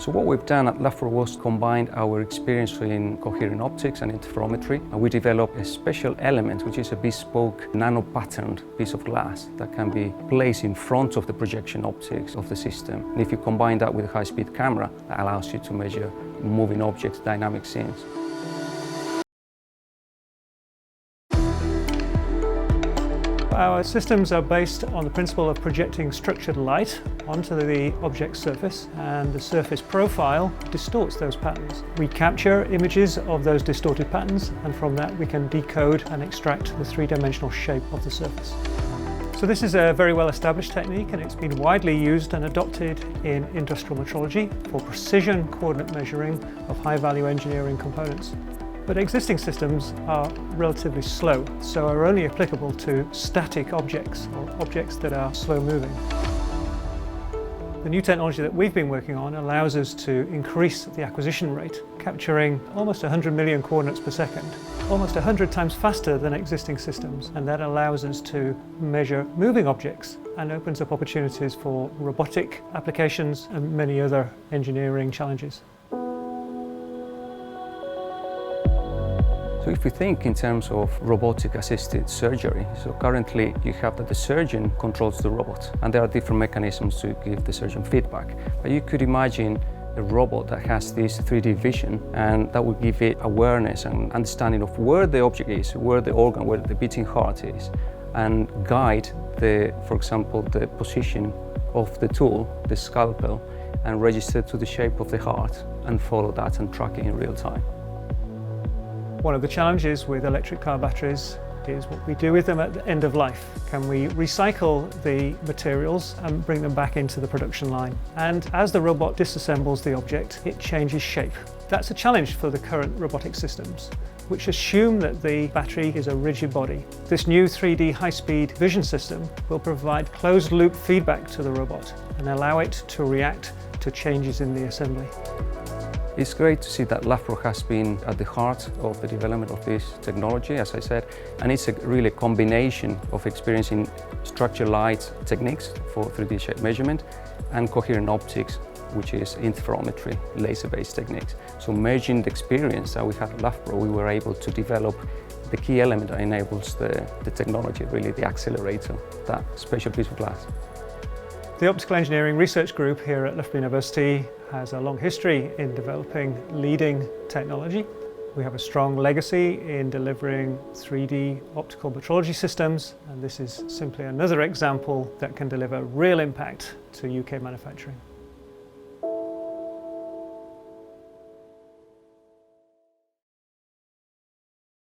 So what we've done at Loughborough was combined our experience in coherent optics and interferometry, and we developed a special element which is a bespoke nano-patterned piece of glass that can be placed in front of the projection optics of the system. And if you combine that with a high-speed camera, that allows you to measure moving objects, dynamic scenes. Our systems are based on the principle of projecting structured light onto the object's surface, and the surface profile distorts those patterns. We capture images of those distorted patterns, and from that we can decode and extract the three-dimensional shape of the surface. So this is a very well-established technique, and it's been widely used and adopted in industrial metrology for precision coordinate measuring of high-value engineering components. But existing systems are relatively slow, so are only applicable to static objects, or objects that are slow moving. The new technology that we've been working on allows us to increase the acquisition rate, capturing almost 100 million coordinates per second, almost 100 times faster than existing systems, and that allows us to measure moving objects and opens up opportunities for robotic applications and many other engineering challenges. So if we think in terms of robotic-assisted surgery, so currently you have that the surgeon controls the robot, and there are different mechanisms to give the surgeon feedback. But you could imagine a robot that has this 3D vision, and that would give it awareness and understanding of where the object is, where the organ, where the beating heart is, and guide for example, the position of the tool, the scalpel, and register to the shape of the heart, and follow that and track it in real time. One of the challenges with electric car batteries is what we do with them at the end of life. Can we recycle the materials and bring them back into the production line? And as the robot disassembles the object, it changes shape. That's a challenge for the current robotic systems, which assume that the battery is a rigid body. This new 3D high-speed vision system will provide closed-loop feedback to the robot and allow it to react to changes in the assembly. It's great to see that Loughborough has been at the heart of the development of this technology, as I said, and it's a really combination of experiencing structured light techniques for 3D shape measurement and coherent optics, which is interferometry, laser-based techniques. So merging the experience that we had at Loughborough, we were able to develop the key element that enables the technology, really the accelerator, that special piece of glass. The Optical Engineering Research Group here at Loughborough University has a long history in developing leading technology. We have a strong legacy in delivering 3D optical metrology systems, and this is simply another example that can deliver real impact to UK manufacturing.